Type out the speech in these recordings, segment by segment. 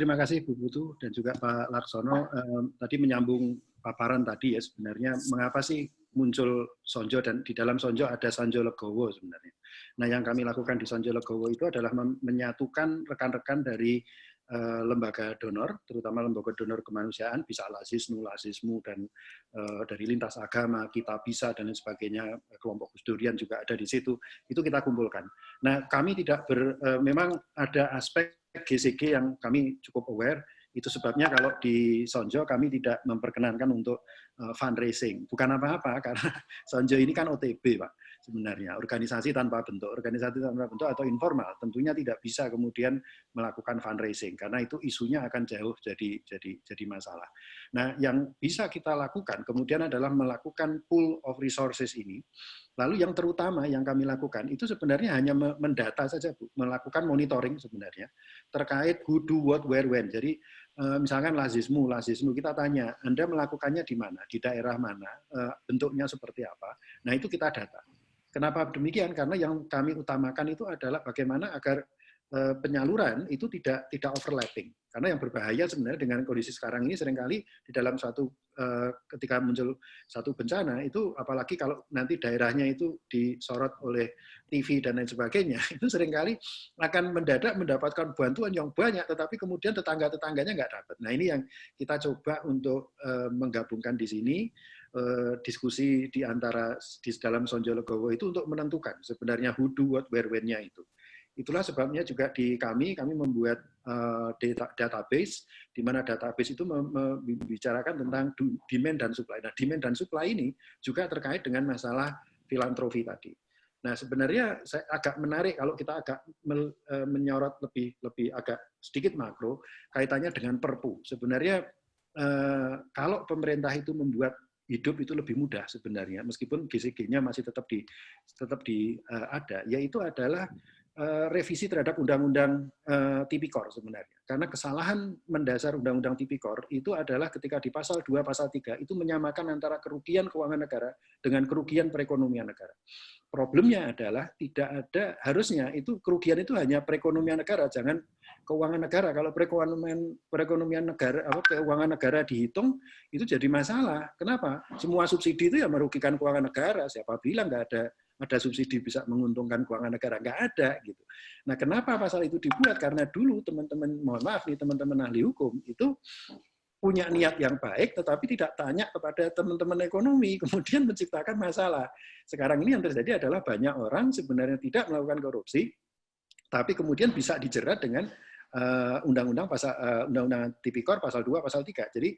terima kasih Bu Putu dan juga Pak Laksono. Tadi menyambung paparan tadi ya, sebenarnya mengapa sih muncul Sonjo, dan di dalam Sonjo ada Sanjo Legowo sebenarnya. Nah, yang kami lakukan di Sanjo Legowo itu adalah menyatukan rekan-rekan dari lembaga donor, terutama lembaga donor kemanusiaan, bisa Al-Aziznu, Al-Azizmu, dan dari lintas agama, kita bisa, dan lain sebagainya, kelompok Gus Durian juga ada di situ, itu kita kumpulkan. Nah, kami tidak memang ada aspek GCG yang kami cukup aware, itu sebabnya kalau di Sonjo kami tidak memperkenankan untuk fundraising. Bukan apa-apa, karena Sonjo ini kan OTB, Pak, sebenarnya. Organisasi tanpa bentuk atau informal, tentunya tidak bisa kemudian melakukan fundraising, karena itu isunya akan jauh jadi masalah. Nah, yang bisa kita lakukan kemudian adalah melakukan pool of resources ini. Lalu yang terutama yang kami lakukan itu sebenarnya hanya mendata saja, Bu, melakukan monitoring sebenarnya terkait who do what where when. Jadi misalkan Lazismu kita tanya, Anda melakukannya di mana, di daerah mana, bentuknya seperti apa. Nah, itu kita data. Kenapa demikian? Karena yang kami utamakan itu adalah bagaimana agar penyaluran itu tidak overlapping. Karena yang berbahaya sebenarnya dengan kondisi sekarang ini seringkali di dalam ketika muncul satu bencana itu, apalagi kalau nanti daerahnya itu disorot oleh TV dan lain sebagainya, itu seringkali akan mendadak mendapatkan bantuan yang banyak, tetapi kemudian tetangga-tetangganya nggak dapat. Nah, ini yang kita coba untuk menggabungkan di sini, diskusi di dalam Sonjo Legowo itu untuk menentukan sebenarnya who do what where when-nya itu. Itulah sebabnya juga di kami membuat database, di mana database itu membicarakan tentang demand dan supply. Nah, demand dan supply ini juga terkait dengan masalah filantropi tadi. Nah, sebenarnya saya agak menarik kalau kita agak menyorot lebih agak sedikit makro kaitannya dengan Perpu. Sebenarnya kalau pemerintah itu membuat hidup itu lebih mudah sebenarnya, meskipun GCG-nya masih tetap ada, yaitu adalah revisi terhadap Undang-Undang Tipikor sebenarnya. Karena kesalahan mendasar Undang-Undang Tipikor itu adalah ketika di pasal 2, pasal 3 itu menyamakan antara kerugian keuangan negara dengan kerugian perekonomian negara. Problemnya adalah tidak ada, harusnya itu kerugian itu hanya perekonomian negara, jangan keuangan negara. Kalau perekonomian negara, keuangan negara dihitung, itu jadi masalah. Kenapa? Semua subsidi itu ya merugikan keuangan negara. Siapa bilang nggak ada subsidi bisa menguntungkan keuangan negara? Nggak ada gitu. Nah, kenapa pasal itu dibuat? Karena dulu teman-teman, mohon maaf nih teman-teman ahli hukum itu punya niat yang baik, tetapi tidak tanya kepada teman-teman ekonomi, kemudian menciptakan masalah. Sekarang ini yang terjadi adalah banyak orang sebenarnya tidak melakukan korupsi, tapi kemudian bisa dijerat dengan Undang-Undang Tipikor pasal 2, pasal 3. Jadi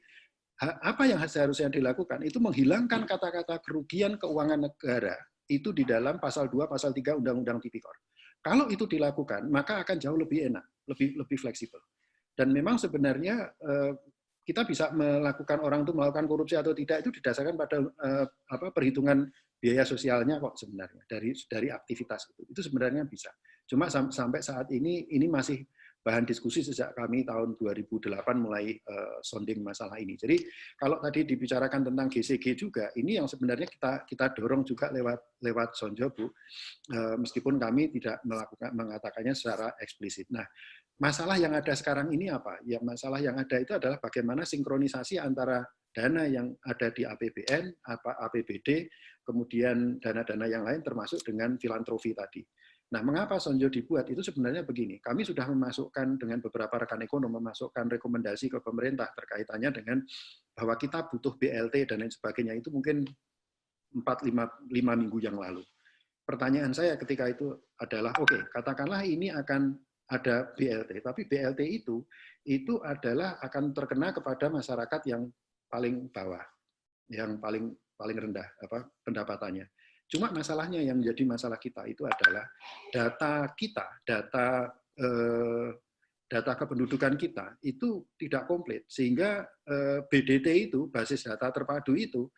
apa yang seharusnya dilakukan itu menghilangkan kata-kata kerugian keuangan negara itu di dalam pasal 2, pasal 3 Undang-Undang Tipikor. Kalau itu dilakukan, maka akan jauh lebih enak, lebih fleksibel. Dan memang sebenarnya kita bisa melakukan orang itu melakukan korupsi atau tidak itu didasarkan pada perhitungan biaya sosialnya kok sebenarnya dari aktivitas itu sebenarnya bisa. Cuma sampai saat ini masih bahan diskusi sejak kami tahun 2008 mulai sounding masalah ini. Jadi kalau tadi dibicarakan tentang GCG juga, ini yang sebenarnya kita dorong juga lewat Sonjo, Bu, meskipun kami tidak mengatakannya secara eksplisit. Nah, masalah yang ada sekarang ini apa? Ya, masalah yang ada itu adalah bagaimana sinkronisasi antara dana yang ada di APBN, APBD, kemudian dana-dana yang lain termasuk dengan filantropi tadi. Nah, mengapa Sonjo dibuat? Itu sebenarnya begini, kami sudah memasukkan dengan beberapa rekan ekonom, memasukkan rekomendasi ke pemerintah terkaitannya dengan bahwa kita butuh BLT dan lain sebagainya, itu mungkin 4-5 minggu yang lalu. Pertanyaan saya ketika itu adalah, oke, katakanlah ini akan ada BLT, tapi BLT itu adalah akan terkena kepada masyarakat yang paling bawah, yang paling rendah pendapatannya. Cuma masalahnya yang menjadi masalah kita itu adalah data kependudukan kita itu tidak komplit, sehingga BDT itu, basis data terpadu itu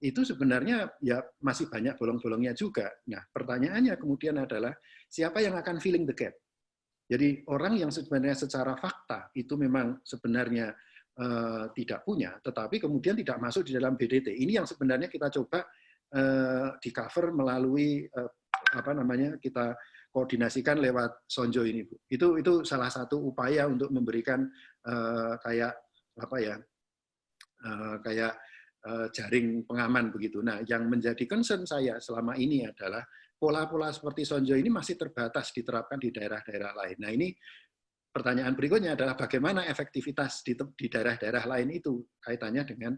sebenarnya ya masih banyak bolong-bolongnya juga. Nah, pertanyaannya kemudian adalah siapa yang akan filling the gap? Jadi orang yang sebenarnya secara fakta itu memang sebenarnya tidak punya, tetapi kemudian tidak masuk di dalam BDT. Ini yang sebenarnya kita coba di cover melalui kita koordinasikan lewat Sonjo ini, Bu. Itu salah satu upaya untuk memberikan kayak apa ya, kayak jaring pengaman begitu. Nah, yang menjadi concern saya selama ini adalah pola-pola seperti sonjo ini masih terbatas diterapkan di daerah-daerah lain. Nah, ini pertanyaan berikutnya adalah bagaimana efektivitas di daerah-daerah lain itu kaitannya dengan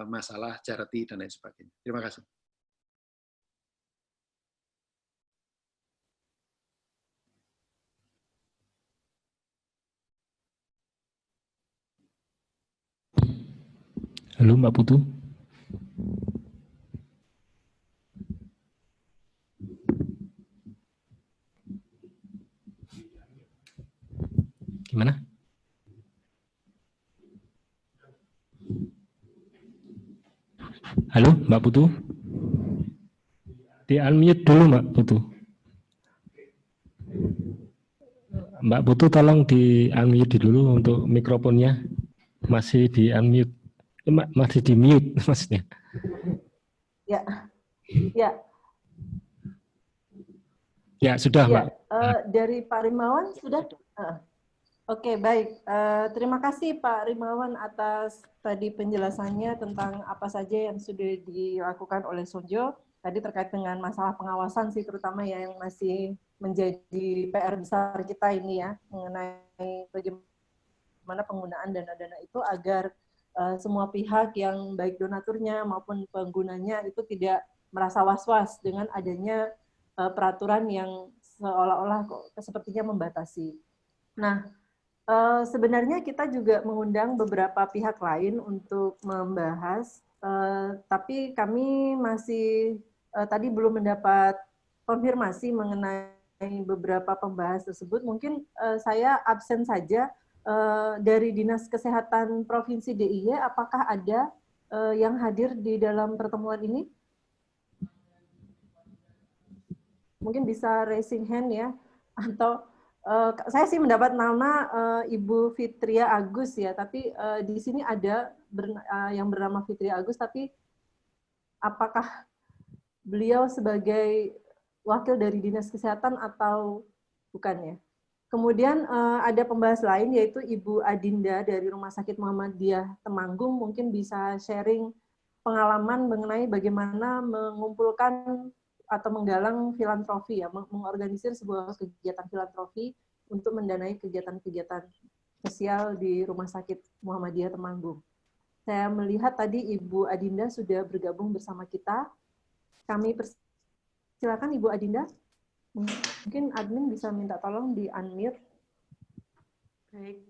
masalah charity dan lain sebagainya. Terima kasih. Halo Mbak Putu. Gimana? Halo Mbak Putu. Di unmute dulu Mbak Putu. Mbak Putu tolong di unmute dulu untuk mikrofonnya. Masih di unmute. Masih di mute maksudnya. Ya, ya. Ya sudah ya, Mbak. Dari Pak Rimawan sudah. Oke, baik. Terima kasih Pak Rimawan atas tadi penjelasannya tentang apa saja yang sudah dilakukan oleh Sonjo. Tadi terkait dengan masalah pengawasan sih terutama ya yang masih menjadi PR besar kita ini ya mengenai bagaimana penggunaan dana-dana itu agar semua pihak yang baik donaturnya maupun penggunanya itu tidak merasa was-was dengan adanya peraturan yang seolah-olah kok sepertinya membatasi. Nah, sebenarnya kita juga mengundang beberapa pihak lain untuk membahas, tapi kami masih tadi belum mendapat konfirmasi mengenai beberapa pembahas tersebut. Mungkin saya absen saja. Dari Dinas Kesehatan Provinsi DIY, apakah ada yang hadir di dalam pertemuan ini? Mungkin bisa raising hand ya, atau saya sih mendapat nama Ibu Fitria Agus ya, tapi di sini ada yang bernama Fitria Agus, tapi apakah beliau sebagai wakil dari Dinas Kesehatan atau bukan ya? Kemudian ada pembahas lain yaitu Ibu Adinda dari Rumah Sakit Muhammadiyah Temanggung, mungkin bisa sharing pengalaman mengenai bagaimana mengumpulkan atau menggalang filantropi ya, mengorganisir sebuah kegiatan filantropi untuk mendanai kegiatan-kegiatan sosial di Rumah Sakit Muhammadiyah Temanggung. Saya melihat tadi Ibu Adinda sudah bergabung bersama kita. Kami persilakan Ibu Adinda. Mungkin admin bisa minta tolong di unmute. Baik.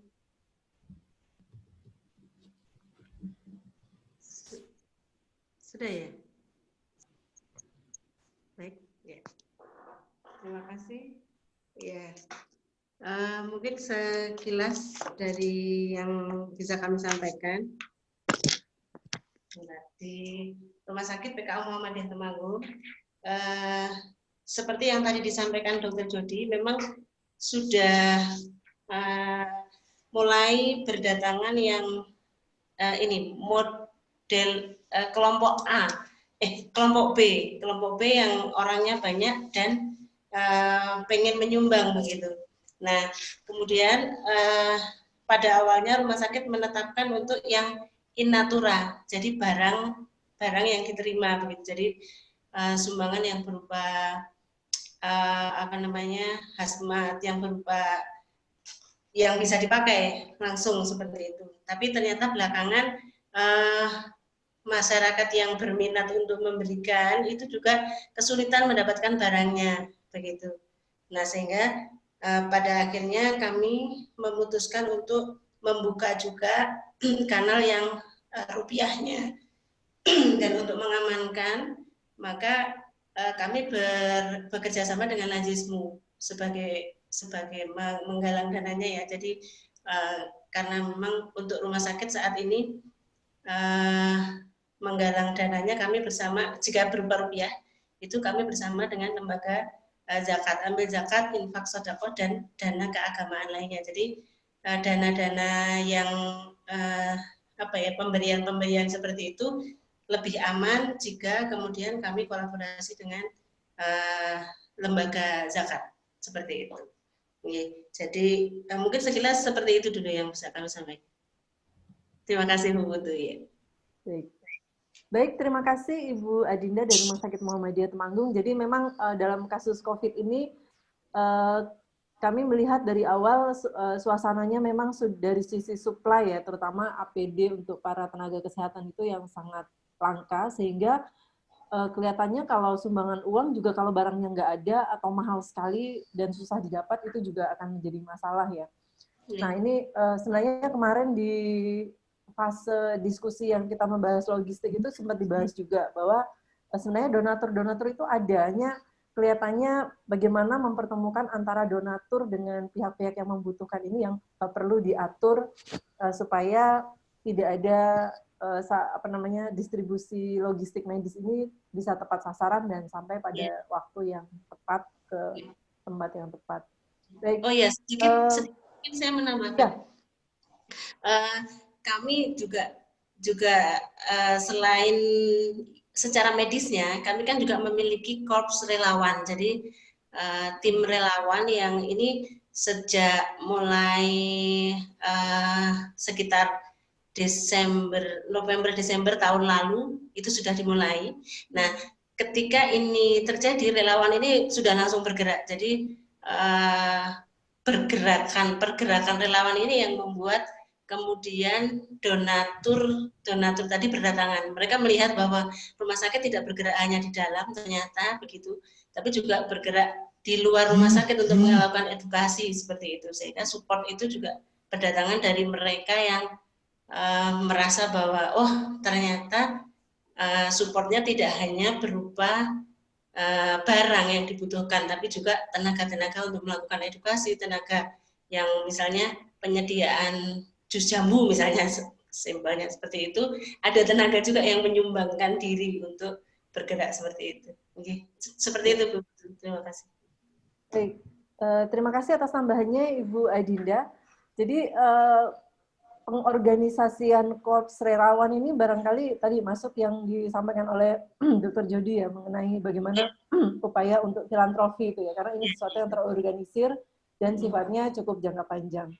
Sudah ya? Baik, ya. Terima kasih. Ya. Mungkin sekilas dari yang bisa kami sampaikan di Rumah Sakit PKU Muhammadiyah Temanggung. Seperti yang tadi disampaikan Dr. Jody, memang sudah mulai berdatangan yang ini model kelompok A, kelompok B yang orangnya banyak dan pengen menyumbang begitu. Nah, kemudian pada awalnya rumah sakit menetapkan untuk yang in natura, jadi barang yang diterima begitu. Jadi sumbangan yang berupa hazmat yang berupa yang bisa dipakai langsung seperti itu. Tapi ternyata belakangan masyarakat yang berminat untuk memberikan itu juga kesulitan mendapatkan barangnya begitu. Nah, sehingga pada akhirnya kami memutuskan untuk membuka juga kanal yang rupiahnya dan untuk mengamankan maka kami bekerja sama dengan Najismu sebagai menggalang dananya ya. Jadi karena memang untuk rumah sakit saat ini menggalang dananya kami bersama, jika berupa rupiah itu kami bersama dengan lembaga zakat, ambil zakat, infak, sedekah dan dana keagamaan lainnya. Jadi dana-dana yang pemberian seperti itu lebih aman jika kemudian kami kolaborasi dengan lembaga zakat seperti itu. Jadi mungkin sekilas seperti itu dulu yang bisa kami sampaikan. Terima kasih Bu Putu ya. Baik, terima kasih Ibu Adinda dari Rumah Sakit Muhammadiyah Temanggung. Jadi memang dalam kasus COVID ini kami melihat dari awal suasananya memang dari sisi supply ya, terutama APD untuk para tenaga kesehatan itu yang sangat langka, sehingga kelihatannya kalau sumbangan uang juga kalau barangnya nggak ada atau mahal sekali dan susah didapat itu juga akan menjadi masalah ya. Nah ini sebenarnya kemarin di fase diskusi yang kita membahas logistik itu sempat dibahas juga bahwa sebenarnya donatur-donatur itu adanya kelihatannya bagaimana mempertemukan antara donatur dengan pihak-pihak yang membutuhkan ini yang perlu diatur supaya tidak ada distribusi logistik medis ini bisa tepat sasaran dan sampai pada waktu yang tepat ke tempat yang tepat. Baik. Oh ya, sedikit saya menambahkan. Kami juga selain secara medisnya, kami kan juga memiliki korps relawan. Jadi tim relawan yang ini sejak mulai sekitar November-Desember tahun lalu itu sudah dimulai. Nah, ketika ini terjadi, relawan ini sudah langsung bergerak. Jadi pergerakan relawan ini yang membuat kemudian donatur tadi berdatangan. Mereka melihat bahwa rumah sakit tidak bergerak hanya di dalam, ternyata begitu, tapi juga bergerak di luar rumah sakit untuk melakukan edukasi seperti itu. Sehingga support itu juga berdatangan dari mereka yang merasa bahwa oh ternyata supportnya tidak hanya berupa barang yang dibutuhkan, tapi juga tenaga-tenaga untuk melakukan edukasi, tenaga yang misalnya penyediaan jus jambu misalnya, simpelnya seperti itu, ada tenaga juga yang menyumbangkan diri untuk bergerak seperti itu. Oke, seperti itu Bu. Terima kasih. Baik, terima kasih atas tambahannya Ibu Adinda. Jadi pengorganisasian korps relawan ini barangkali tadi masuk yang disampaikan oleh Dr. Jody ya mengenai bagaimana upaya untuk filantropi itu ya, karena ini sesuatu yang terorganisir dan sifatnya cukup jangka panjang.